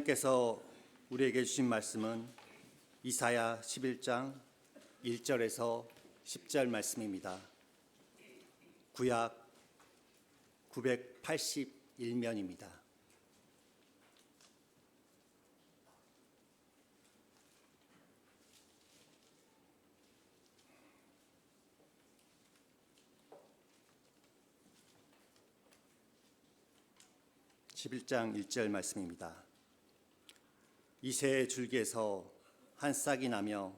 하나님께서 우리에게 주신 말씀은 이사야 11장 1절에서 10절 말씀입니다. 구약 981면입니다. (11장 1절) 말씀입니다. 이새의 줄기에서 한 싹이 나며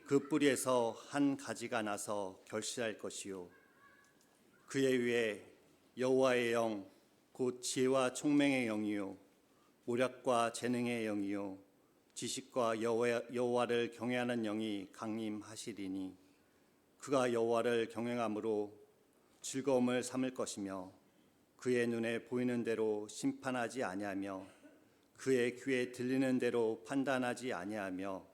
그 뿌리에서 한 가지가 나서 결실할 것이요 그의 위에 여호와의 영 곧 지혜와 총명의 영이요 모략과 재능의 영이요 지식과 여호와를 경외하는 영이 강림하시리니 그가 여호와를 경외함으로 즐거움을 삼을 것이며 그의 눈에 보이는 대로 심판하지 아니하며 그의 귀에 들리는 대로 판단하지 아니하며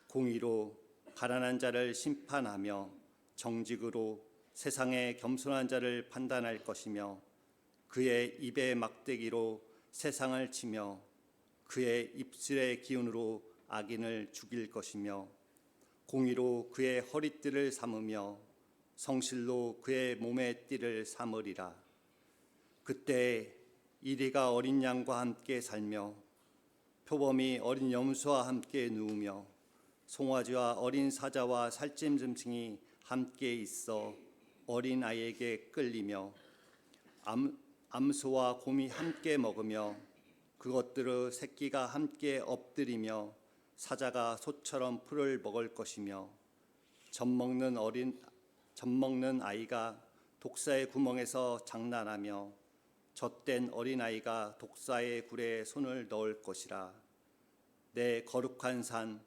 공의로 가난한 자를 심판하며 정직으로 세상의 겸손한 자를 판단할 것이며 그의 입의 막대기로 세상을 치며 그의 입술의 기운으로 악인을 죽일 것이며 공의로 그의 허리띠를 삼으며 성실로 그의 몸의 띠를 삼으리라. 그때 이리가 어린 양과 함께 살며 표범이 어린 염소와 함께 누우며 송아지와 어린 사자와 살찜 짐승이 함께 있어 어린 아이에게 끌리며 암소와 곰이 함께 먹으며 그것들의 새끼가 함께 엎드리며 사자가 소처럼 풀을 먹을 것이며 젖 먹는 아이가 독사의 구멍에서 장난하며 젖된 어린아이가 독사의 굴에 손을 넣을 것이라. 내 거룩한 산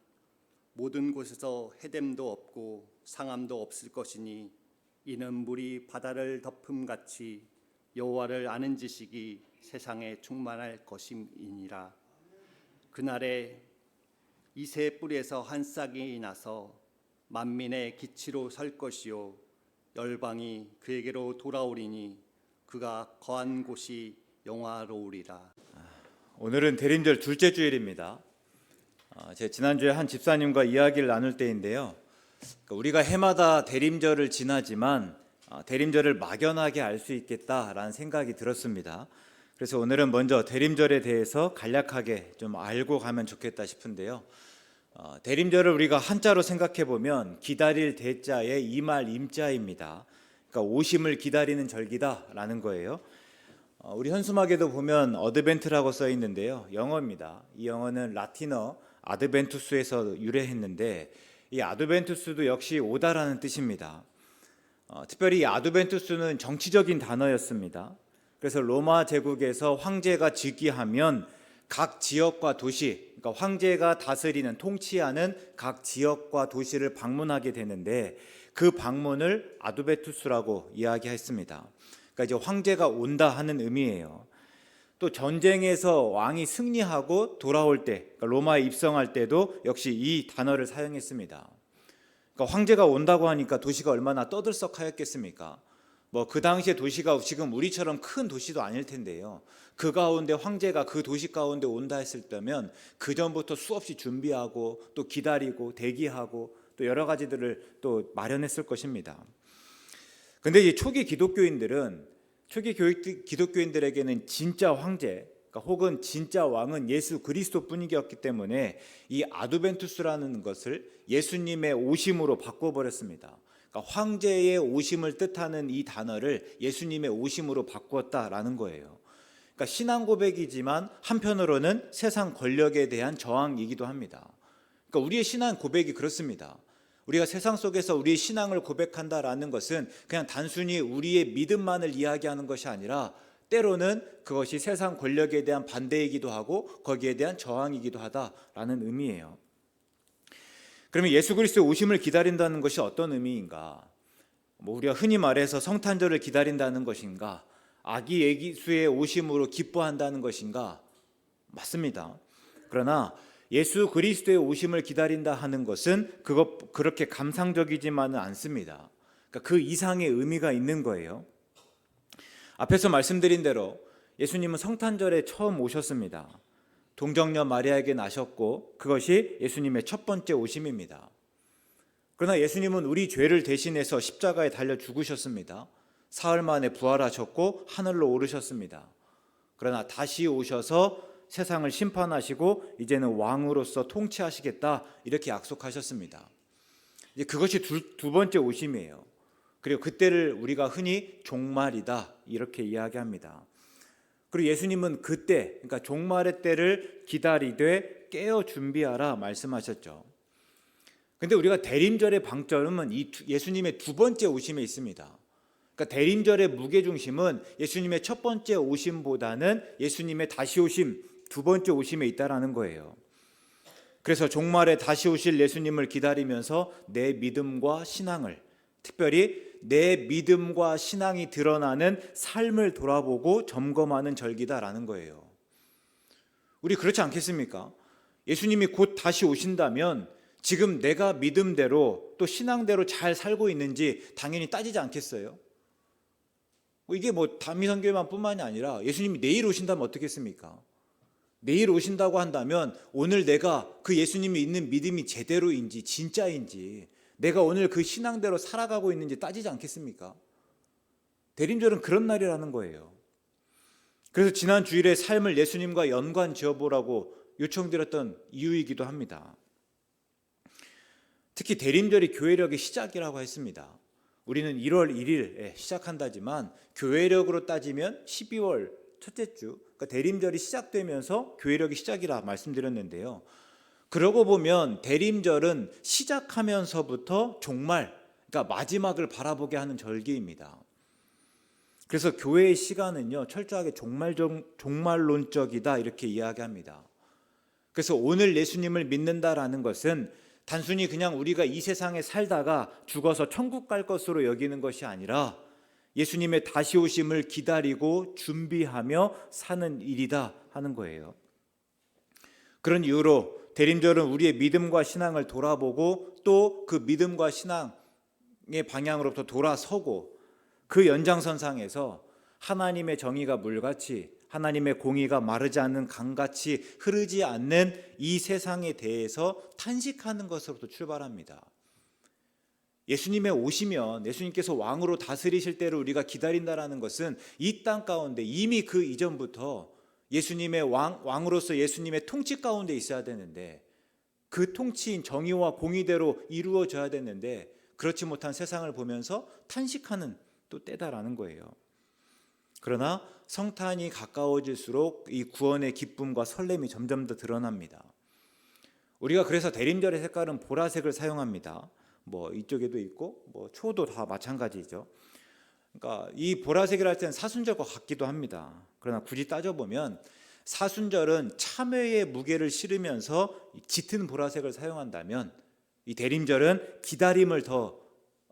모든 곳에서 해됨도 없고 상함도 없을 것이니 이는 물이 바다를 덮음같이 여호와를 아는 지식이 세상에 충만할 것임이니라. 그날에 이새 뿌리에서 한 싹이 나서 만민의 기치로 설 것이요 열방이 그에게로 돌아오리니 그가 거한 곳이 영화로우리라. 오늘은 대림절 둘째 주일입니다. 제 지난주에 한 집사님과 이야기를 나눌 때인데요. 우리가 해마다 대림절을 지나지만 대림절을 막연하게 알 수 있겠다라는 생각이 들었습니다. 그래서 오늘은 먼저 대림절에 대해서 간략하게 좀 알고 가면 좋겠다 싶은데요. 대림절을 우리가 한자로 생각해 보면 기다릴 대자에 임할 임자입니다. 그러니까 오심을 기다리는 절기다라는 거예요. 우리 현수막에도 보면 어드벤트라고 써 있는데요. 영어입니다. 이 영어는 라틴어 아드벤투스에서 유래했는데 이 아드벤투스도 역시 오다라는 뜻입니다. 특별히 이 아드벤투스는 정치적인 단어였습니다. 그래서 로마 제국에서 황제가 즉위하면 각 지역과 도시, 그러니까 황제가 다스리는 통치하는 각 지역과 도시를 방문하게 되는데 그 방문을 아드벤투스라고 이야기했습니다. 그러니까 이제 황제가 온다 하는 의미예요. 또 전쟁에서 왕이 승리하고 돌아올 때, 그러니까 로마에 입성할 때도 역시 이 단어를 사용했습니다. 그러니까 황제가 온다고 하니까 도시가 얼마나 떠들썩하였겠습니까? 그 당시에 도시가 지금 우리처럼 큰 도시도 아닐 텐데요. 그 가운데 황제가 그 도시 가운데 온다 했을 때면 그 전부터 수없이 준비하고 또 기다리고 대기하고 또 여러 가지들을 또 마련했을 것입니다. 근데 이 초기 기독교인들에게는 진짜 황제, 그러니까 혹은 진짜 왕은 예수 그리스도뿐이었기 때문에 이 아드벤투스라는 것을 예수님의 오심으로 바꿔버렸습니다. 그러니까 황제의 오심을 뜻하는 이 단어를 예수님의 오심으로 바꾸었다라는 거예요. 그러니까 신앙 고백이지만 한편으로는 세상 권력에 대한 저항이기도 합니다. 그러니까 우리의 신앙 고백이 그렇습니다. 우리가 세상 속에서 우리의 신앙을 고백한다라는 것은 그냥 단순히 우리의 믿음만을 이야기하는 것이 아니라 때로는 그것이 세상 권력에 대한 반대이기도 하고 거기에 대한 저항이기도 하다라는 의미예요. 그러면 예수 그리스도의 오심을 기다린다는 것이 어떤 의미인가? 우리가 흔히 말해서 성탄절을 기다린다는 것인가? 아기 예수의 오심으로 기뻐한다는 것인가? 맞습니다. 그러나 예수 그리스도의 오심을 기다린다 하는 것은 그렇게 감상적이지만은 않습니다. 그러니까 그 이상의 의미가 있는 거예요. 앞에서 말씀드린 대로 예수님은 성탄절에 처음 오셨습니다. 동정녀 마리아에게 나셨고 그것이 예수님의 첫 번째 오심입니다. 그러나 예수님은 우리 죄를 대신해서 십자가에 달려 죽으셨습니다. 사흘 만에 부활하셨고 하늘로 오르셨습니다. 그러나 다시 오셔서 세상을 심판하시고 이제는 왕으로서 통치하시겠다 이렇게 약속하셨습니다. 이제 그것이 두 번째 오심이에요. 그리고 그때를 우리가 흔히 종말이다 이렇게 이야기합니다. 그리고 예수님은 그때, 그러니까 종말의 때를 기다리되 깨어 준비하라 말씀하셨죠. 근데 우리가 대림절의 방점은 이 예수님의 두 번째 오심에 있습니다. 그러니까 대림절의 무게중심은 예수님의 첫 번째 오심보다는 예수님의 다시 오심, 두 번째 오심에 있다라는 거예요. 그래서 종말에 다시 오실 예수님을 기다리면서 내 믿음과 신앙을, 특별히 내 믿음과 신앙이 드러나는 삶을 돌아보고 점검하는 절기다라는 거예요. 우리 그렇지 않겠습니까? 예수님이 곧 다시 오신다면 지금 내가 믿음대로 또 신앙대로 잘 살고 있는지 당연히 따지지 않겠어요? 이게 단미선교회만 뿐만이 아니라 예수님이 내일 오신다면 어떻겠습니까? 내일 오신다고 한다면 오늘 내가 그 예수님이 있는 믿음이 제대로인지 진짜인지 내가 오늘 그 신앙대로 살아가고 있는지 따지지 않겠습니까? 대림절은 그런 날이라는 거예요. 그래서 지난 주일에 삶을 예수님과 연관 지어보라고 요청드렸던 이유이기도 합니다. 특히 대림절이 교회력의 시작이라고 했습니다. 우리는 1월 1일에 시작한다지만 교회력으로 따지면 12월 첫째 주, 그러니까 대림절이 시작되면서 교회력이 시작이라 말씀드렸는데요. 그러고 보면 대림절은 시작하면서부터 종말, 그러니까 마지막을 바라보게 하는 절기입니다. 그래서 교회의 시간은요 철저하게 종말론적이다 이렇게 이야기합니다. 그래서 오늘 예수님을 믿는다라는 것은 단순히 그냥 우리가 이 세상에 살다가 죽어서 천국 갈 것으로 여기는 것이 아니라 예수님의 다시 오심을 기다리고 준비하며 사는 일이다 하는 거예요. 그런 이유로 대림절은 우리의 믿음과 신앙을 돌아보고 또 그 믿음과 신앙의 방향으로부터 돌아서고 그 연장선상에서 하나님의 정의가 물같이 하나님의 공의가 마르지 않는 강같이 흐르지 않는 이 세상에 대해서 탄식하는 것으로부터 출발합니다. 예수님의 오시면 예수님께서 왕으로 다스리실 때를 우리가 기다린다라는 것은 이 땅 가운데 이미 그 이전부터 예수님의 왕으로서 예수님의 통치 가운데 있어야 되는데 그 통치인 정의와 공의대로 이루어져야 되는데 그렇지 못한 세상을 보면서 탄식하는 또 때다라는 거예요. 그러나 성탄이 가까워질수록 이 구원의 기쁨과 설렘이 점점 더 드러납니다. 우리가 그래서 대림절의 색깔은 보라색을 사용합니다. 이쪽에도 있고 초도 다 마찬가지죠. 그러니까 이 보라색이라 할 때는 사순절과 같기도 합니다. 그러나 굳이 따져보면 사순절은 참회의 무게를 실으면서 짙은 보라색을 사용한다면 이 대림절은 기다림을 더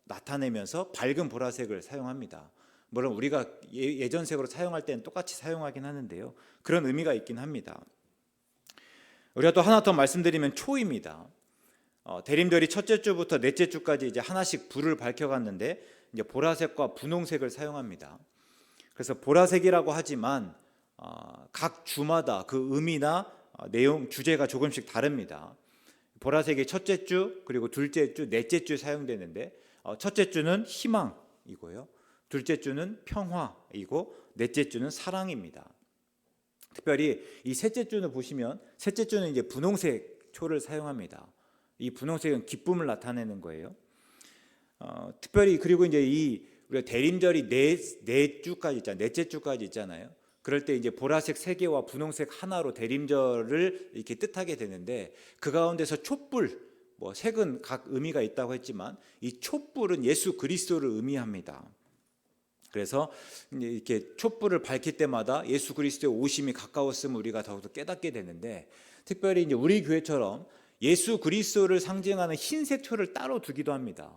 나타내면서 밝은 보라색을 사용합니다. 물론 우리가 예전색으로 사용할 때는 똑같이 사용하긴 하는데요. 그런 의미가 있긴 합니다. 우리가 또 하나 더 말씀드리면 초입니다. 대림절이 첫째 주부터 넷째 주까지 이제 하나씩 불을 밝혀갔는데 이제 보라색과 분홍색을 사용합니다. 그래서 보라색이라고 하지만 각 주마다 그 의미나 내용, 주제가 조금씩 다릅니다. 보라색이 첫째 주, 그리고 둘째 주, 넷째 주 사용되는데 첫째 주는 희망이고요. 둘째 주는 평화이고 넷째 주는 사랑입니다. 특별히 이 셋째 주는 보시면 셋째 주는 이제 분홍색 초를 사용합니다. 이 분홍색은 기쁨을 나타내는 거예요. 특별히 그리고 이제 우리가 대림절이 네 주까지 있잖아요. 넷째 주까지 있잖아요. 그럴 때 이제 보라색 3개와 분홍색 하나로 대림절을 이렇게 뜻하게 되는데 그 가운데서 촛불, 색은 각 의미가 있다고 했지만 이 촛불은 예수 그리스도를 의미합니다. 그래서 이렇게 촛불을 밝힐 때마다 예수 그리스도의 오심이 가까웠음을 우리가 더욱더 깨닫게 되는데 특별히 이제 우리 교회처럼 예수 그리스도를 상징하는 흰색 초를 따로 두기도 합니다.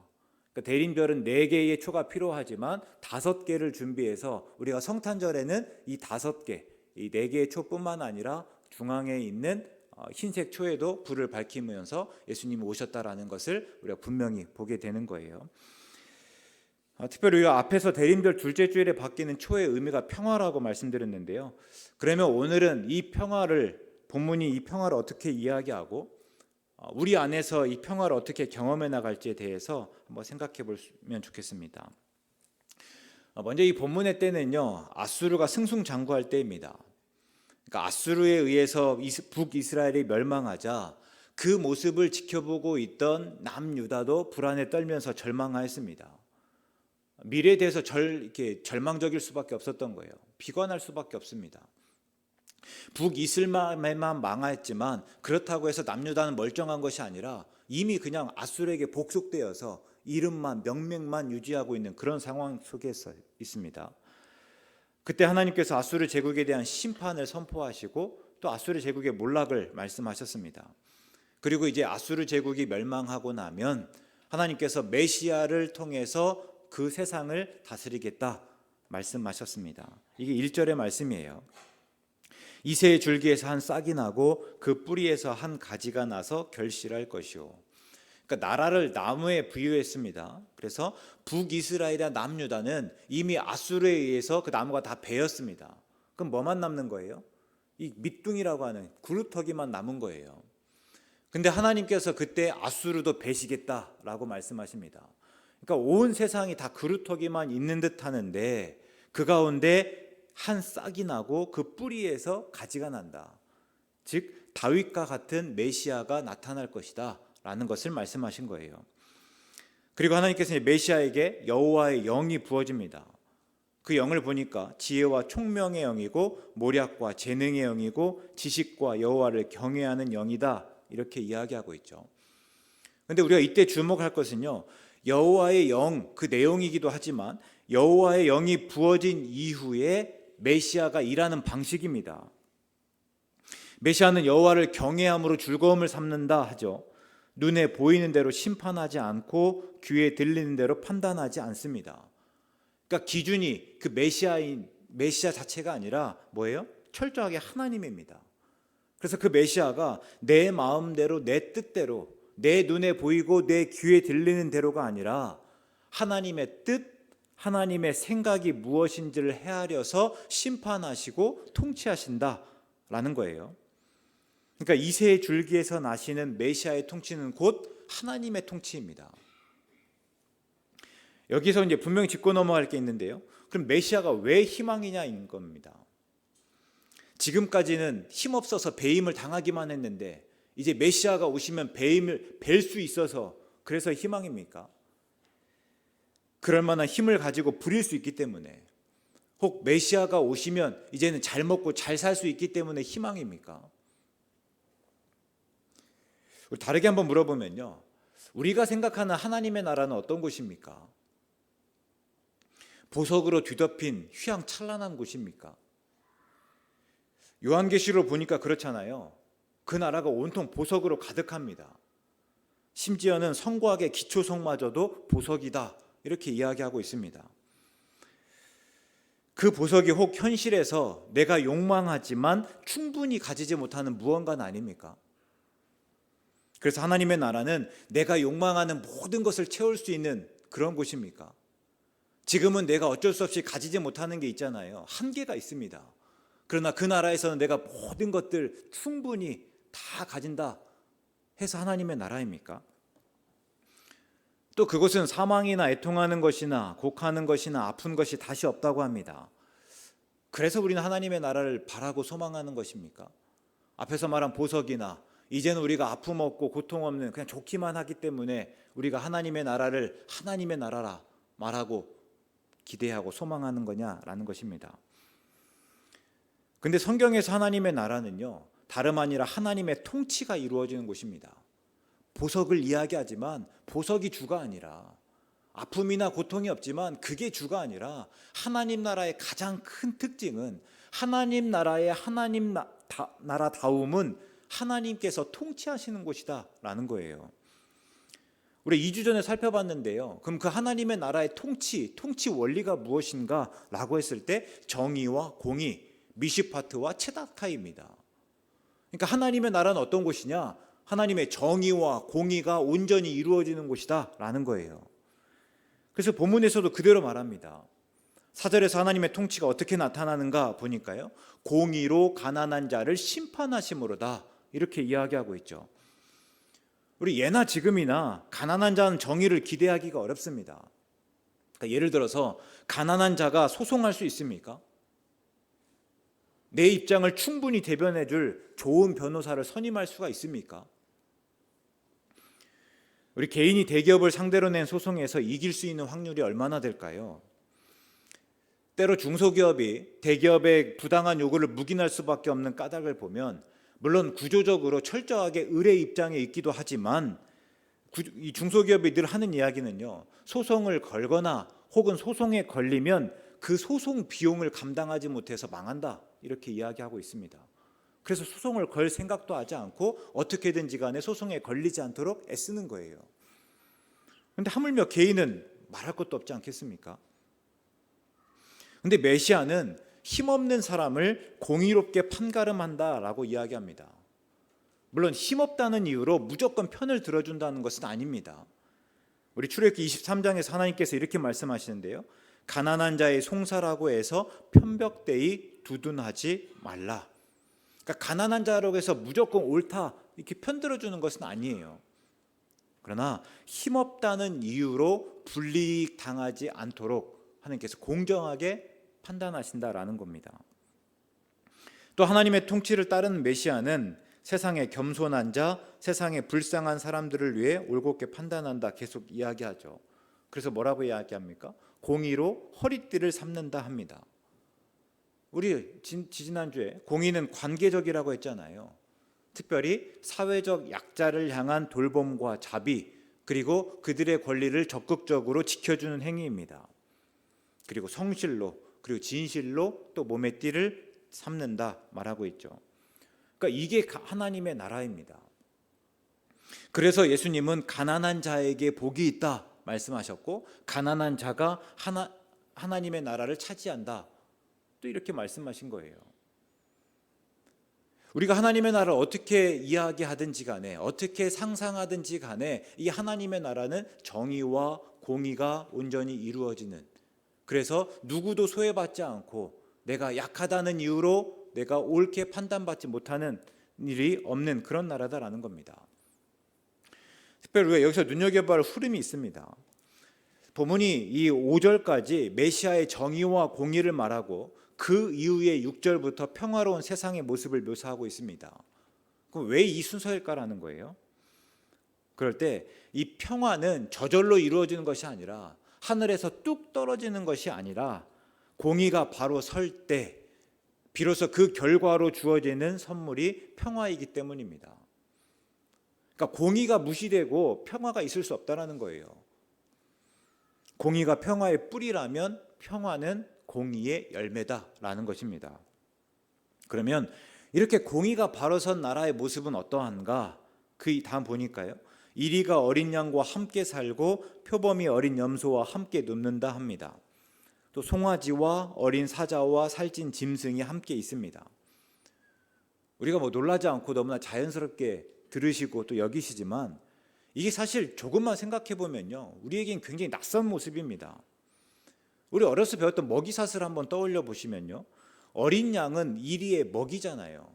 그러니까 대림절은 4개의 초가 필요하지만 5개를 준비해서 우리가 성탄절에는 이 5개, 이 4개의 초뿐만 아니라 중앙에 있는 흰색 초에도 불을 밝히면서 예수님이 오셨다라는 것을 우리가 분명히 보게 되는 거예요. 특별히 우리가 앞에서 대림절 둘째 주일에 바뀌는 초의 의미가 평화라고 말씀드렸는데요. 그러면 오늘은 이 평화를 본문이 이 평화를 어떻게 이야기하고 우리 안에서 이 평화를 어떻게 경험해 나갈지에 대해서 한번 생각해 보면 좋겠습니다. 먼저 이 본문의 때는요, 아수르가 승승장구할 때입니다. 그러니까 아수르에 의해서 북이스라엘이 멸망하자 그 모습을 지켜보고 있던 남유다도 불안에 떨면서 절망하였습니다. 미래에 대해서 이렇게 절망적일 수밖에 없었던 거예요. 비관할 수밖에 없습니다. 북이스라엘만 망했지만 그렇다고 해서 남유다는 멀쩡한 것이 아니라 이미 그냥 아수르에게 복속되어서 이름만 명맥만 유지하고 있는 그런 상황 속에 있습니다. 그때 하나님께서 아수르 제국에 대한 심판을 선포하시고 또 아수르 제국의 몰락을 말씀하셨습니다. 그리고 이제 아수르 제국이 멸망하고 나면 하나님께서 메시아를 통해서 그 세상을 다스리겠다 말씀하셨습니다. 이게 1절의 말씀이에요. 이새의 줄기에서 한 싹이 나고 그 뿌리에서 한 가지가 나서 결실할 것이요. 그러니까 나라를 나무에 비유했습니다. 그래서 북이스라엘이나 남유다는 이미 아수르에 의해서 그 나무가 다 베었습니다. 그럼 뭐만 남는 거예요? 이 밑둥이라고 하는 그루터기만 남은 거예요. 근데 하나님께서 그때 아수르도 베시겠다라고 말씀하십니다. 그러니까 온 세상이 다 그루터기만 있는 듯 하는데 그 가운데 한 싹이 나고 그 뿌리에서 가지가 난다. 즉 다윗과 같은 메시아가 나타날 것이다 라는 것을 말씀하신 거예요. 그리고 하나님께서 메시아에게 여호와의 영이 부어집니다. 그 영을 보니까 지혜와 총명의 영이고 모략과 재능의 영이고 지식과 여호와를 경외하는 영이다 이렇게 이야기하고 있죠. 그런데 우리가 이때 주목할 것은요, 여호와의 영 그 내용이기도 하지만 여호와의 영이 부어진 이후에 메시아가 일하는 방식입니다. 메시아는 여호와를 경외함으로 즐거움을 삼는다 하죠. 눈에 보이는 대로 심판하지 않고 귀에 들리는 대로 판단하지 않습니다. 그러니까 기준이 그 메시아 자체가 아니라 뭐예요? 철저하게 하나님입니다. 그래서 그 메시아가 내 마음대로 내 뜻대로 내 눈에 보이고 내 귀에 들리는 대로가 아니라 하나님의 뜻, 하나님의 생각이 무엇인지를 헤아려서 심판하시고 통치하신다라는 거예요. 그러니까 이새의 줄기에서 나시는 메시아의 통치는 곧 하나님의 통치입니다. 여기서 이제 분명히 짚고 넘어갈 게 있는데요. 그럼 메시아가 왜 희망이냐인 겁니다. 지금까지는 힘없어서 배임을 당하기만 했는데 이제 메시아가 오시면 배임을 뵐 수 있어서 그래서 희망입니까? 그럴 만한 힘을 가지고 부릴 수 있기 때문에, 혹 메시아가 오시면 이제는 잘 먹고 잘 살 수 있기 때문에 희망입니까? 다르게 한번 물어보면요, 우리가 생각하는 하나님의 나라는 어떤 곳입니까? 보석으로 뒤덮인 휘황찬란한 곳입니까? 요한계시록 보니까 그렇잖아요. 그 나라가 온통 보석으로 가득합니다. 심지어는 성곽의 기초성마저도 보석이다 이렇게 이야기하고 있습니다. 그 보석이 혹 현실에서 내가 욕망하지만 충분히 가지지 못하는 무언가는 아닙니까? 그래서 하나님의 나라는 내가 욕망하는 모든 것을 채울 수 있는 그런 곳입니까? 지금은 내가 어쩔 수 없이 가지지 못하는 게 있잖아요. 한계가 있습니다. 그러나 그 나라에서는 내가 모든 것들 충분히 다 가진다 해서 하나님의 나라입니까? 또 그곳은 사망이나 애통하는 것이나 곡하는 것이나 아픈 것이 다시 없다고 합니다. 그래서 우리는 하나님의 나라를 바라고 소망하는 것입니까? 앞에서 말한 보석이나 이제는 우리가 아픔 없고 고통 없는 그냥 좋기만 하기 때문에 우리가 하나님의 나라를 하나님의 나라라 말하고 기대하고 소망하는 거냐라는 것입니다. 근데 성경에서 하나님의 나라는요, 다름 아니라 하나님의 통치가 이루어지는 곳입니다. 보석을 이야기하지만 보석이 주가 아니라, 아픔이나 고통이 없지만 그게 주가 아니라, 하나님 나라의 가장 큰 특징은 하나님 나라의 하나님 나라다움은 하나님께서 통치하시는 곳이다 라는 거예요. 우리 2주 전에 살펴봤는데요. 그럼 그 하나님의 나라의 통치 원리가 무엇인가 라고 했을 때 정의와 공의, 미시파트와 체다카입니다. 그러니까 하나님의 나라는 어떤 곳이냐? 하나님의 정의와 공의가 온전히 이루어지는 곳이다 라는 거예요. 그래서 본문에서도 그대로 말합니다. 4절에서 하나님의 통치가 어떻게 나타나는가 보니까요, 공의로 가난한 자를 심판하심으로다, 이렇게 이야기하고 있죠. 우리 예나 지금이나 가난한 자는 정의를 기대하기가 어렵습니다. 그러니까 예를 들어서 가난한 자가 소송할 수 있습니까? 내 입장을 충분히 대변해 줄 좋은 변호사를 선임할 수가 있습니까? 우리 개인이 대기업을 상대로 낸 소송에서 이길 수 있는 확률이 얼마나 될까요? 때로 중소기업이 대기업의 부당한 요구를 묵인할 수밖에 없는 까닭을 보면, 물론 구조적으로 철저하게 을의 입장에 있기도 하지만 이 중소기업이 늘 하는 이야기는요, 소송을 걸거나 혹은 소송에 걸리면 그 소송 비용을 감당하지 못해서 망한다, 이렇게 이야기하고 있습니다. 그래서 소송을 걸 생각도 하지 않고 어떻게든지 간에 소송에 걸리지 않도록 애쓰는 거예요. 그런데 하물며 개인은 말할 것도 없지 않겠습니까? 근데 메시아는 힘없는 사람을 공의롭게 판가름한다라고 이야기합니다. 물론 힘없다는 이유로 무조건 편을 들어준다는 것은 아닙니다. 우리 출애굽기 23장에서 하나님께서 이렇게 말씀하시는데요, 가난한 자의 송사라고 해서 편벽되이 두둔하지 말라. 그러니까 가난한 자라고 해서 무조건 옳다 이렇게 편들어주는 것은 아니에요. 그러나 힘없다는 이유로 불이익 당하지 않도록 하나님께서 공정하게 판단하신다라는 겁니다. 또 하나님의 통치를 따르는 메시아는 세상의 겸손한 자, 세상의 불쌍한 사람들을 위해 올곧게 판단한다, 계속 이야기하죠. 그래서 뭐라고 이야기합니까? 공의로 허리띠를 삼는다 합니다. 우리 지난주에 공의는 관계적이라고 했잖아요. 특별히 사회적 약자를 향한 돌봄과 자비, 그리고 그들의 권리를 적극적으로 지켜주는 행위입니다. 그리고 성실로, 그리고 진실로 또 몸의 띠를 삼는다 말하고 있죠. 그러니까 이게 하나님의 나라입니다. 그래서 예수님은 가난한 자에게 복이 있다 말씀하셨고, 가난한 자가 하나님의 나라를 차지한다, 또 이렇게 말씀하신 거예요. 우리가 하나님의 나라를 어떻게 이야기하든지 간에, 어떻게 상상하든지 간에 이 하나님의 나라는 정의와 공의가 온전히 이루어지는, 그래서 누구도 소외받지 않고 내가 약하다는 이유로 내가 옳게 판단받지 못하는 일이 없는 그런 나라다라는 겁니다. 특별히 우리가 여기서 눈여겨봐야 할 흐름이 있습니다. 본문이 이 5절까지 메시아의 정의와 공의를 말하고 그 이후의 6절부터 평화로운 세상의 모습을 묘사하고 있습니다. 그럼 왜 이 순서일까라는 거예요. 그럴 때 이 평화는 저절로 이루어지는 것이 아니라, 하늘에서 뚝 떨어지는 것이 아니라, 공의가 바로 설 때 비로소 그 결과로 주어지는 선물이 평화이기 때문입니다. 그러니까 공의가 무시되고 평화가 있을 수 없다는 거예요. 공의가 평화의 뿌리라면 평화는 공의의 열매다라는 것입니다. 그러면 이렇게 공의가 바로 선 나라의 모습은 어떠한가? 그 다음 보니까요, 이리가 어린 양과 함께 살고 표범이 어린 염소와 함께 눕는다 합니다. 또 송아지와 어린 사자와 살찐 짐승이 함께 있습니다. 우리가 놀라지 않고 너무나 자연스럽게 들으시고 또 여기시지만, 이게 사실 조금만 생각해 보면요, 우리에겐 굉장히 낯선 모습입니다. 우리 어려서 배웠던 먹이사슬 한번 떠올려 보시면요, 어린 양은 이리의 먹이잖아요.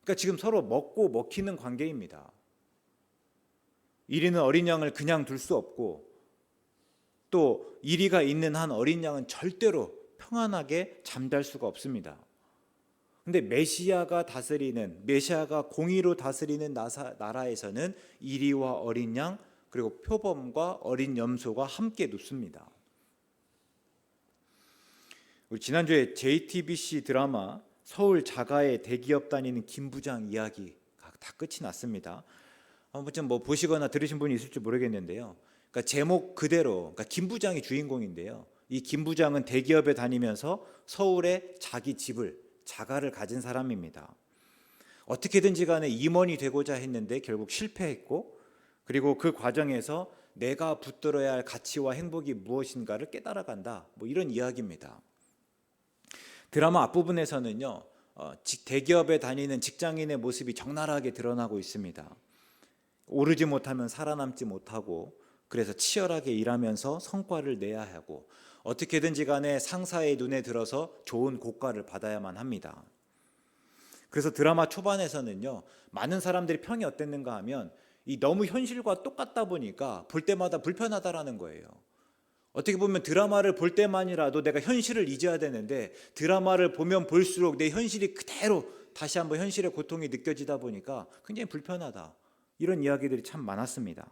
그러니까 지금 서로 먹고 먹히는 관계입니다. 이리는 어린 양을 그냥 둘 수 없고, 또 이리가 있는 한 어린 양은 절대로 평안하게 잠잘 수가 없습니다. 근데 메시아가 공의로 다스리는 나라에서는 이리와 어린 양, 그리고 표범과 어린 염소가 함께 눕습니다. 우리 지난주에 JTBC 드라마 서울 자가의 대기업 다니는 김 부장 이야기가 다 끝이 났습니다. 한번 보시거나 들으신 분이 있을지 모르겠는데요. 그러니까 제목 그대로, 그러니까 김 부장이 주인공인데요. 이 김 부장은 대기업에 다니면서 서울에 자기 집을, 자가를 가진 사람입니다. 어떻게든지 간에 임원이 되고자 했는데 결국 실패했고, 그리고 그 과정에서 내가 붙들어야 할 가치와 행복이 무엇인가를 깨달아간다, 이런 이야기입니다. 드라마 앞부분에서는요, 대기업에 다니는 직장인의 모습이 적나라하게 드러나고 있습니다. 오르지 못하면 살아남지 못하고, 그래서 치열하게 일하면서 성과를 내야 하고, 어떻게든지 간에 상사의 눈에 들어서 좋은 고가를 받아야만 합니다. 그래서 드라마 초반에서는요, 많은 사람들이 평이 어땠는가 하면 이 너무 현실과 똑같다 보니까 볼 때마다 불편하다라는 거예요. 어떻게 보면 드라마를 볼 때만이라도 내가 현실을 잊어야 되는데 드라마를 보면 볼수록 내 현실이 그대로 다시 한번 현실의 고통이 느껴지다 보니까 굉장히 불편하다. 이런 이야기들이 참 많았습니다.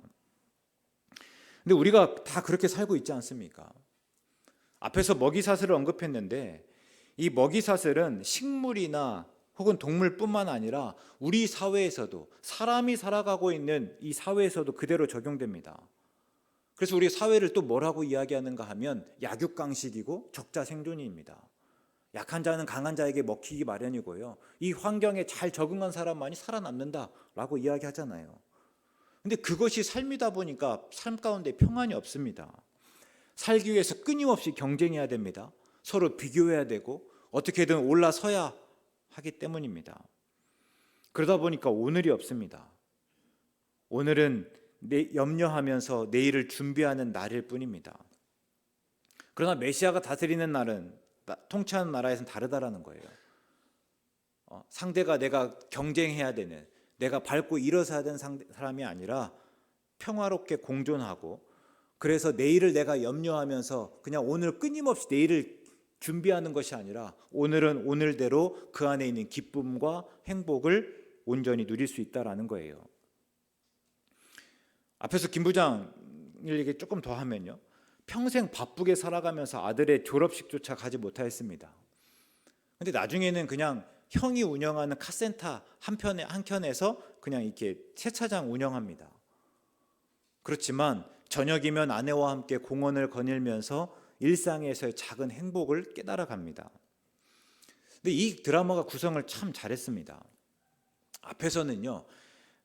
근데 우리가 다 그렇게 살고 있지 않습니까? 앞에서 먹이사슬을 언급했는데 이 먹이사슬은 식물이나 혹은 동물뿐만 아니라 우리 사회에서도 사람이 살아가고 있는 이 사회에서도 그대로 적용됩니다. 그래서 우리 사회를 또 뭐라고 이야기하는가 하면 약육강식이고 적자생존입니다. 약한 자는 강한 자에게 먹히기 마련이고요. 이 환경에 잘 적응한 사람만이 살아남는다라고 이야기하잖아요. 근데 그것이 삶이다 보니까 삶 가운데 평안이 없습니다. 살기 위해서 끊임없이 경쟁해야 됩니다. 서로 비교해야 되고 어떻게든 올라서야 하기 때문입니다. 그러다 보니까 오늘이 없습니다. 오늘은 염려하면서 내일을 준비하는 날일 뿐입니다. 그러나 메시아가 다스리는 날은 통치하는 나라에서는 다르다라는 거예요. 상대가 내가 경쟁해야 되는, 내가 밟고 일어서야 되는 사람이 아니라 평화롭게 공존하고, 그래서 내일을 내가 염려하면서 그냥 오늘 끊임없이 내일을 준비하는 것이 아니라 오늘은 오늘대로 그 안에 있는 기쁨과 행복을 온전히 누릴 수 있다라는 거예요. 앞에서 김 부장을 얘기 조금 더 하면요, 평생 바쁘게 살아가면서 아들의 졸업식조차 가지 못하였습니다. 근데 나중에는 그냥 형이 운영하는 카센터 한켠에서 그냥 이렇게 세차장 운영합니다. 그렇지만 저녁이면 아내와 함께 공원을 거닐면서 일상에서의 작은 행복을 깨달아갑니다. 근데 이 드라마가 구성을 참 잘했습니다. 앞에서는요,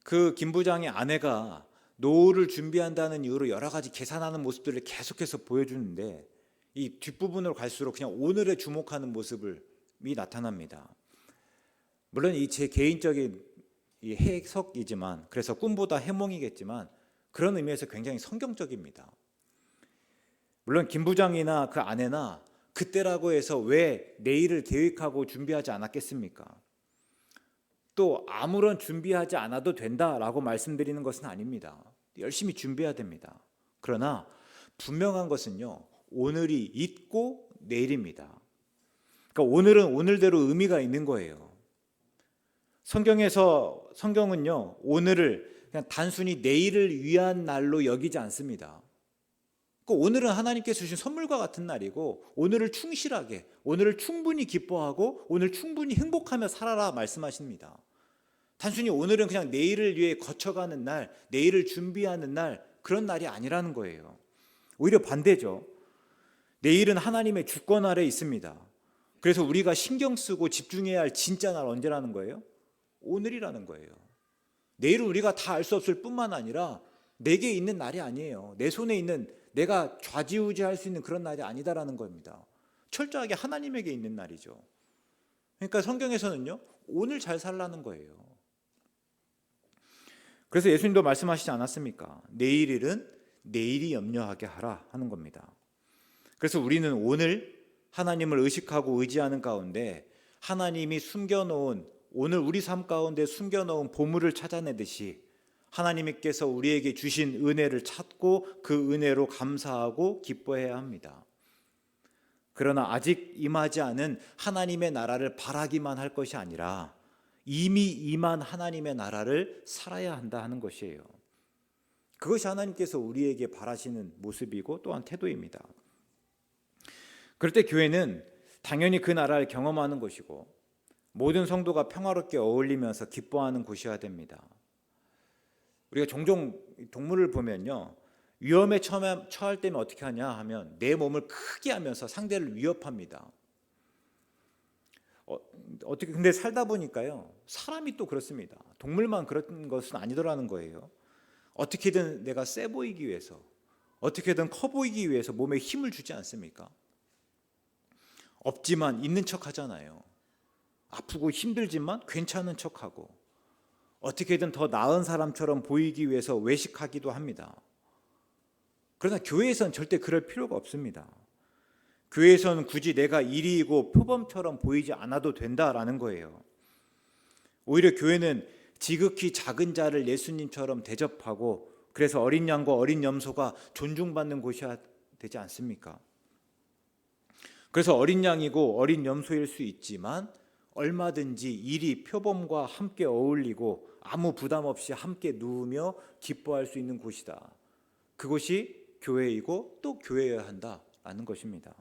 그 김 부장의 아내가 노후를 준비한다는 이유로 여러 가지 계산하는 모습들을 계속해서 보여주는데 이 뒷부분으로 갈수록 그냥 오늘에 주목하는 모습이 나타납니다. 물론 이 제 개인적인 이 해석이지만, 그래서 꿈보다 해몽이겠지만 그런 의미에서 굉장히 성경적입니다. 물론 김 부장이나 그 아내나 그때라고 해서 왜 내일을 계획하고 준비하지 않았겠습니까? 또 아무런 준비하지 않아도 된다라고 말씀드리는 것은 아닙니다. 열심히 준비해야 됩니다. 그러나 분명한 것은요, 오늘이 있고 내일입니다. 그러니까 오늘은 오늘대로 의미가 있는 거예요. 성경은요, 오늘을 그냥 단순히 내일을 위한 날로 여기지 않습니다. 오늘은 하나님께서 주신 선물과 같은 날이고 오늘을 충실하게, 오늘을 충분히 기뻐하고 오늘 충분히 행복하며 살아라 말씀하십니다. 단순히 오늘은 그냥 내일을 위해 거쳐가는 날, 내일을 준비하는 날, 그런 날이 아니라는 거예요. 오히려 반대죠. 내일은 하나님의 주권 아래 있습니다. 그래서 우리가 신경 쓰고 집중해야 할 진짜 날 언제라는 거예요? 오늘이라는 거예요. 내일은 우리가 다 알 수 없을 뿐만 아니라 내게 있는 날이 아니에요. 내 손에 있는, 내가 좌지우지할 수 있는 그런 날이 아니다라는 겁니다. 철저하게 하나님에게 있는 날이죠. 그러니까 성경에서는요, 오늘 잘 살라는 거예요. 그래서 예수님도 말씀하시지 않았습니까? 내일 일은 내일이 염려하게 하라 하는 겁니다. 그래서 우리는 오늘 하나님을 의식하고 의지하는 가운데 하나님이 숨겨놓은, 오늘 우리 삶 가운데 숨겨놓은 보물을 찾아내듯이 하나님께서 우리에게 주신 은혜를 찾고 그 은혜로 감사하고 기뻐해야 합니다. 그러나 아직 임하지 않은 하나님의 나라를 바라기만 할 것이 아니라 이미 임한 하나님의 나라를 살아야 한다 하는 것이에요. 그것이 하나님께서 우리에게 바라시는 모습이고 또한 태도입니다. 그럴 때 교회는 당연히 그 나라를 경험하는 것이고 모든 성도가 평화롭게 어울리면서 기뻐하는 곳이어야 됩니다. 우리가 종종 동물을 보면요, 위험에 처할 때면 어떻게 하냐 하면 내 몸을 크게 하면서 상대를 위협합니다. 어떻게 근데 살다 보니까요, 사람이 또 그렇습니다. 동물만 그런 것은 아니더라는 거예요. 어떻게든 내가 세 보이기 위해서, 어떻게든 커 보이기 위해서 몸에 힘을 주지 않습니까? 없지만 있는 척 하잖아요. 아프고 힘들지만 괜찮은 척하고 어떻게든 더 나은 사람처럼 보이기 위해서 외식하기도 합니다. 그러나 교회에서는 절대 그럴 필요가 없습니다. 교회에서는 굳이 내가 일이이고 표범처럼 보이지 않아도 된다라는 거예요. 오히려 교회는 지극히 작은 자를 예수님처럼 대접하고, 그래서 어린 양과 어린 염소가 존중받는 곳이어야 되지 않습니까? 그래서 어린 양이고 어린 염소일 수 있지만 얼마든지 일이 표범과 함께 어울리고 아무 부담 없이 함께 누우며 기뻐할 수 있는 곳이다. 그곳이 교회이고 또 교회여야 한다라는 것입니다.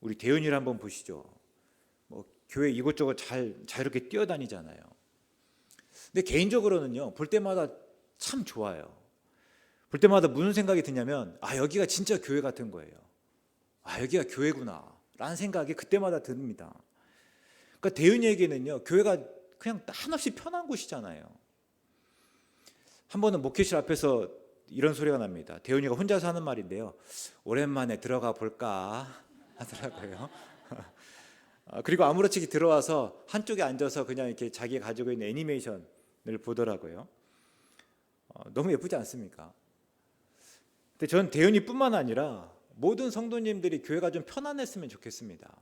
우리 대윤이를 한번 보시죠. 교회 이곳저곳 자유롭게 뛰어다니잖아요. 근데 개인적으로는요, 볼 때마다 참 좋아요. 볼 때마다 무슨 생각이 드냐면, 여기가 진짜 교회 같은 거예요. 여기가 교회구나 라는 생각이 그때마다 듭니다. 그러니까 대윤이에게는요, 교회가 그냥 한없이 편한 곳이잖아요. 한 번은 목회실 앞에서 이런 소리가 납니다. 대윤이가 혼자서 하는 말인데요, 오랜만에 들어가 볼까 하더라고요. 그리고 아무렇지 들어와서 한쪽에 앉아서 그냥 이렇게 자기가 가지고 있는 애니메이션을 보더라고요. 너무 예쁘지 않습니까? 근데 전 대윤이뿐만 아니라 모든 성도님들이 교회가 좀 편안했으면 좋겠습니다.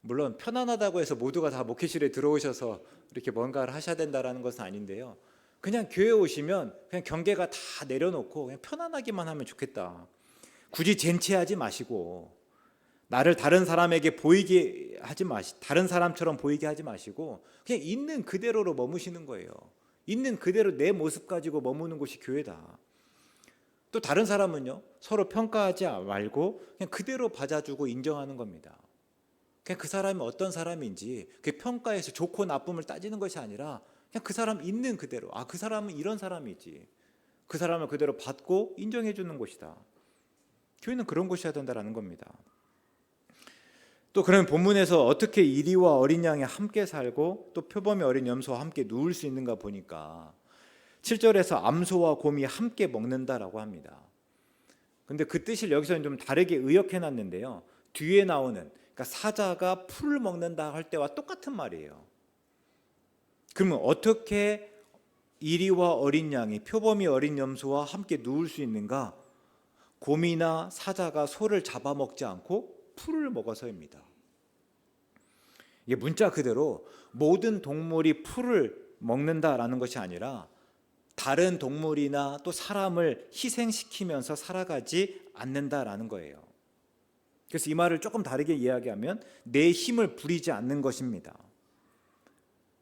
물론 편안하다고 해서 모두가 다 목회실에 들어오셔서 이렇게 뭔가를 하셔야 된다는 것은 아닌데요, 그냥 교회 오시면 그냥 경계가 다 내려놓고 그냥 편안하기만 하면 좋겠다. 굳이 젠체하지 마시고, 나를 다른 사람에게 보이게 하지 다른 사람처럼 보이게 하지 마시고 그냥 있는 그대로로 머무시는 거예요. 있는 그대로 내 모습 가지고 머무는 곳이 교회다. 또 다른 사람은요, 서로 평가하지 말고 그냥 그대로 받아주고 인정하는 겁니다. 그냥 그 사람이 어떤 사람인지 그 평가에서 좋고 나쁨을 따지는 것이 아니라 그냥 그 사람 있는 그대로, 그 사람은 이런 사람이지, 그 사람을 그대로 받고 인정해 주는 곳이다. 교회는 그런 곳이어야 된다는 겁니다. 또 그러면 본문에서 어떻게 이리와 어린 양이 함께 살고 또 표범이 어린 염소와 함께 누울 수 있는가 보니까 7절에서 암소와 곰이 함께 먹는다라고 합니다. 근데 그 뜻을 여기서는 좀 다르게 의역해 놨는데요, 뒤에 나오는, 그러니까 사자가 풀을 먹는다 할 때와 똑같은 말이에요. 그러면 어떻게 이리와 어린 양이 표범이 어린 염소와 함께 누울 수 있는가? 곰이나 사자가 소를 잡아먹지 않고 풀을 먹어서입니다. 이게 문자 그대로 모든 동물이 풀을 먹는다라는 것이 아니라 다른 동물이나 또 사람을 희생시키면서 살아가지 않는다라는 거예요. 그래서 이 말을 조금 다르게 이야기하면 내 힘을 부리지 않는 것입니다.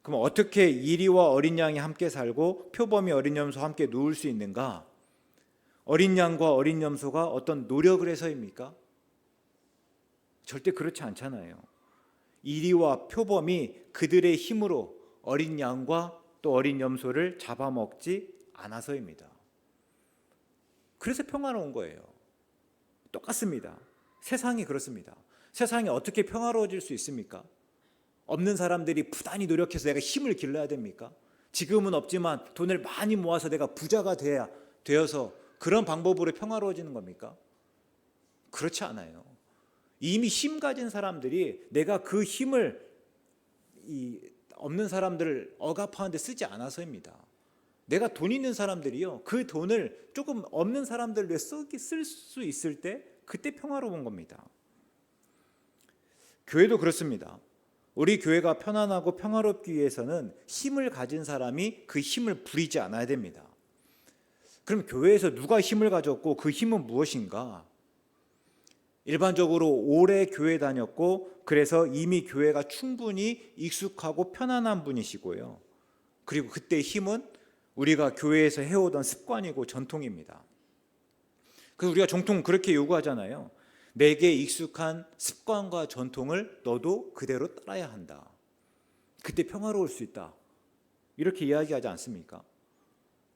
그럼 어떻게 이리와 어린 양이 함께 살고 표범이 어린 염소와 함께 누울 수 있는가? 어린 양과 어린 염소가 어떤 노력을 해서입니까? 절대 그렇지 않잖아요. 이리와 표범이 그들의 힘으로 어린 양과 또 어린 염소를 잡아먹지 않아서입니다. 그래서 평화로운 거예요. 똑같습니다. 세상이 그렇습니다. 세상이 어떻게 평화로워질 수 있습니까? 없는 사람들이 부단히 노력해서 내가 힘을 길러야 됩니까? 지금은 없지만 돈을 많이 모아서 내가 부자가 되어서 그런 방법으로 평화로워지는 겁니까? 그렇지 않아요. 이미 힘 가진 사람들이 내가 그 힘을 없는 사람들을 억압하는 데 쓰지 않아서입니다. 내가 돈 있는 사람들이요, 그 돈을 조금 없는 사람들 위해 쓸 수 있을 때 그때 평화로운 겁니다. 교회도 그렇습니다. 우리 교회가 편안하고 평화롭기 위해서는 힘을 가진 사람이 그 힘을 부리지 않아야 됩니다. 그럼 교회에서 누가 힘을 가졌고 그 힘은 무엇인가? 일반적으로 오래 교회 다녔고 그래서 이미 교회가 충분히 익숙하고 편안한 분이시고요. 그리고 그때 힘은 우리가 교회에서 해오던 습관이고 전통입니다. 그래서 우리가 종종 그렇게 요구하잖아요. 내게 익숙한 습관과 전통을 너도 그대로 따라야 한다. 그때 평화로울 수 있다. 이렇게 이야기하지 않습니까?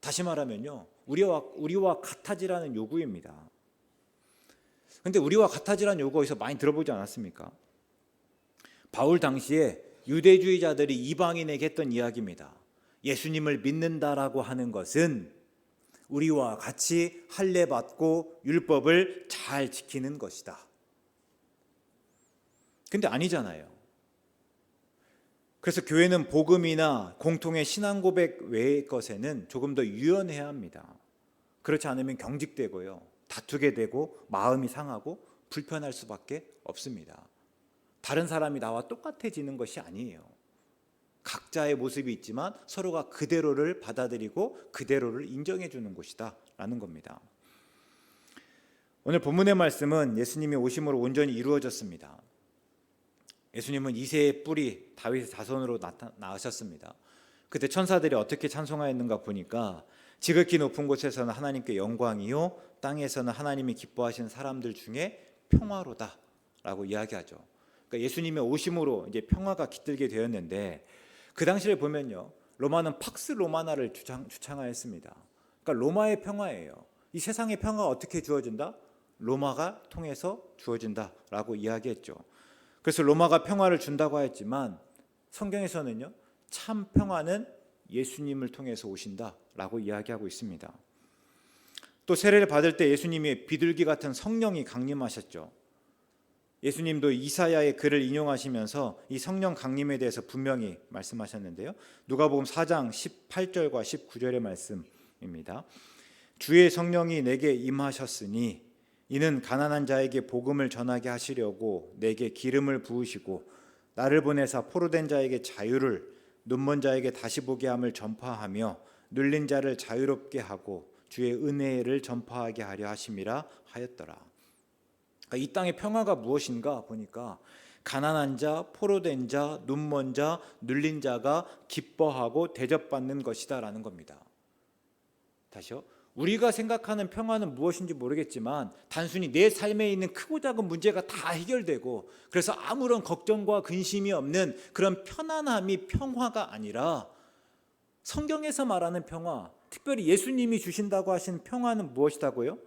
다시 말하면요, 우리와 같아지라는 요구입니다. 그런데 우리와 같아지라는 요구 어디서 많이 들어보지 않았습니까? 바울 당시에 유대주의자들이 이방인에게 했던 이야기입니다. 예수님을 믿는다라고 하는 것은 우리와 같이 할례 받고 율법을 잘 지키는 것이다. 근데 아니잖아요. 그래서 교회는 복음이나 공통의 신앙 고백 외의 것에는 조금 더 유연해야 합니다. 그렇지 않으면 경직되고요, 다투게 되고 마음이 상하고 불편할 수밖에 없습니다. 다른 사람이 나와 똑같아지는 것이 아니에요. 각자의 모습이 있지만 서로가 그대로를 받아들이고 그대로를 인정해 주는 곳이다 라는 겁니다. 오늘 본문의 말씀은 예수님이 오심으로 온전히 이루어졌습니다. 예수님은 이새의 뿌리 다윗의 자손으로 나으셨습니다. 그때 천사들이 어떻게 찬송하였는가 보니까 지극히 높은 곳에서는 하나님께 영광이요 땅에서는 하나님이 기뻐하시는 사람들 중에 평화로다 라고 이야기하죠. 그러니까 예수님의 오심으로 이제 평화가 깃들게 되었는데 그 당시를 보면요, 로마는 팍스 로마나를 주창하였습니다. 그러니까 로마의 평화예요. 이 세상의 평화가 어떻게 주어진다? 로마가 통해서 주어진다라고 이야기했죠. 그래서 로마가 평화를 준다고 하였지만 성경에서는요, 참 평화는 예수님을 통해서 오신다라고 이야기하고 있습니다. 또 세례를 받을 때 예수님이 비둘기 같은 성령이 강림하셨죠. 예수님도 이사야의 글을 인용하시면서 이 성령 강림에 대해서 분명히 말씀하셨는데요. 누가복음 4장 18절과 19절의 말씀입니다. 주의 성령이 내게 임하셨으니 이는 가난한 자에게 복음을 전하게 하시려고 내게 기름을 부으시고 나를 보내사 포로된 자에게 자유를, 눈먼 자에게 다시 보게 함을 전파하며 눌린 자를 자유롭게 하고 주의 은혜를 전파하게 하려 하심이라 하였더라. 이 땅의 평화가 무엇인가 보니까 가난한 자, 포로된 자, 눈먼 자, 눌린 자가 기뻐하고 대접받는 것이다라는 겁니다. 다시요. 우리가 생각하는 평화는 무엇인지 모르겠지만 단순히 내 삶에 있는 크고 작은 문제가 다 해결되고 그래서 아무런 걱정과 근심이 없는 그런 편안함이 평화가 아니라 성경에서 말하는 평화, 특별히 예수님이 주신다고 하신 평화는 무엇이다고요?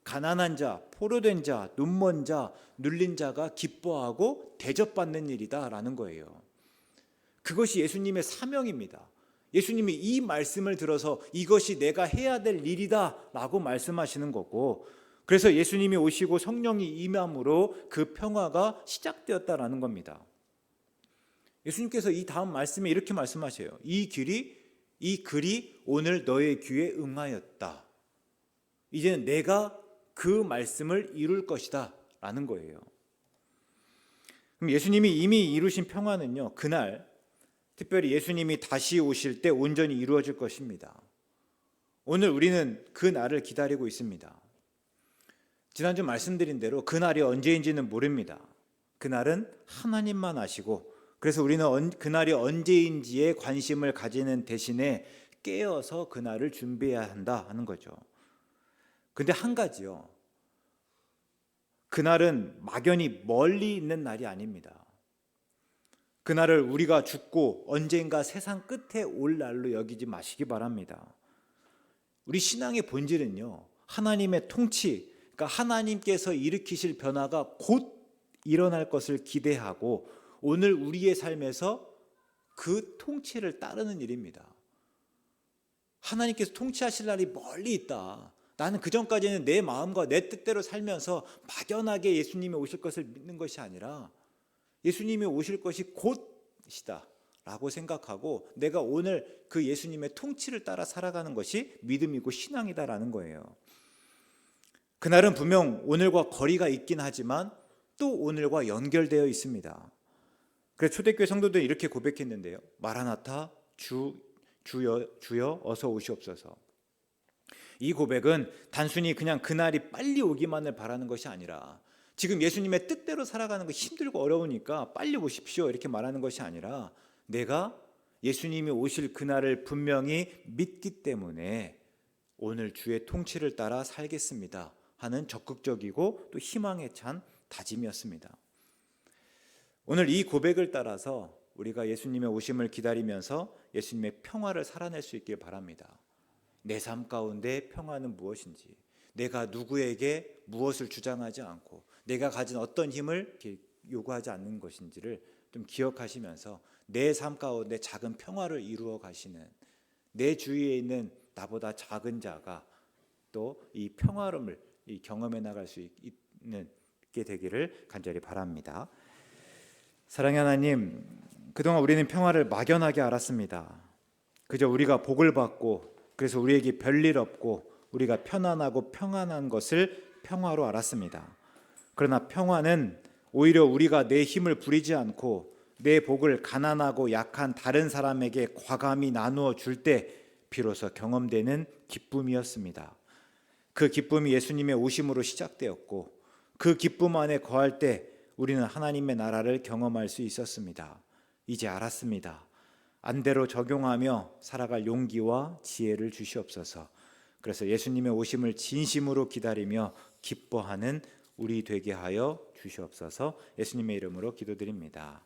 가난한 자, 포로된 자, 눈먼 자, 눌린 자가 기뻐하고 대접받는 일이다라는 거예요. 그것이 예수님의 사명입니다. 예수님이 이 말씀을 들어서 이것이 내가 해야 될 일이다라고 말씀하시는 거고, 그래서 예수님이 오시고 성령이 임함으로 그 평화가 시작되었다라는 겁니다. 예수님께서 이 다음 말씀에 이렇게 말씀하셔요. 이 글이 오늘 너의 귀에 응하였다. 이제는 내가 그 말씀을 이룰 것이다 라는 거예요. 그럼 예수님이 이미 이루신 평화는요, 그날 특별히 예수님이 다시 오실 때 온전히 이루어질 것입니다. 오늘 우리는 그 날을 기다리고 있습니다. 지난주 말씀드린 대로 그 날이 언제인지는 모릅니다. 그날은 하나님만 아시고, 그래서 우리는 그 날이 언제인지에 관심을 가지는 대신에 깨어서 그 날을 준비해야 한다 하는 거죠. 근데 한 가지요, 그날은 막연히 멀리 있는 날이 아닙니다. 그날을 우리가 죽고 언젠가 세상 끝에 올 날로 여기지 마시기 바랍니다. 우리 신앙의 본질은요, 하나님의 통치, 그러니까 하나님께서 일으키실 변화가 곧 일어날 것을 기대하고 오늘 우리의 삶에서 그 통치를 따르는 일입니다. 하나님께서 통치하실 날이 멀리 있다. 나는 그전까지는 내 마음과 내 뜻대로 살면서 막연하게 예수님이 오실 것을 믿는 것이 아니라 예수님이 오실 것이 곧이다 라고 생각하고 내가 오늘 그 예수님의 통치를 따라 살아가는 것이 믿음이고 신앙이다라는 거예요. 그날은 분명 오늘과 거리가 있긴 하지만 또 오늘과 연결되어 있습니다. 그래서 초대교회 성도들이 이렇게 고백했는데요. 마라나타, 주여 어서 오시옵소서. 이 고백은 단순히 그냥 그날이 빨리 오기만을 바라는 것이 아니라 지금 예수님의 뜻대로 살아가는 거 힘들고 어려우니까 빨리 오십시오 이렇게 말하는 것이 아니라 내가 예수님이 오실 그날을 분명히 믿기 때문에 오늘 주의 통치를 따라 살겠습니다 하는 적극적이고 또 희망에 찬 다짐이었습니다. 오늘 이 고백을 따라서 우리가 예수님의 오심을 기다리면서 예수님의 평화를 살아낼 수 있길 바랍니다. 내 삶 가운데 평화는 무엇인지, 내가 누구에게 무엇을 주장하지 않고 내가 가진 어떤 힘을 요구하지 않는 것인지를 좀 기억하시면서 내 삶 가운데 작은 평화를 이루어 가시는 내 주위에 있는 나보다 작은 자가 또 이 평화로움을 경험해 나갈 수 있게 되기를 간절히 바랍니다. 사랑의 하나님, 그동안 우리는 평화를 막연하게 알았습니다. 그저 우리가 복을 받고 그래서 우리에게 별일 없고 우리가 편안하고 평안한 것을 평화로 알았습니다. 그러나 평화는 오히려 우리가 내 힘을 부리지 않고 내 복을 가난하고 약한 다른 사람에게 과감히 나누어 줄 때 비로소 경험되는 기쁨이었습니다. 그 기쁨이 예수님의 오심으로 시작되었고 그 기쁨 안에 거할 때 우리는 하나님의 나라를 경험할 수 있었습니다. 이제 알았습니다. 안대로 적용하며 살아갈 용기와 지혜를 주시옵소서. 그래서 예수님의 오심을 진심으로 기다리며 기뻐하는 우리 되게 하여 주시옵소서. 예수님의 이름으로 기도드립니다.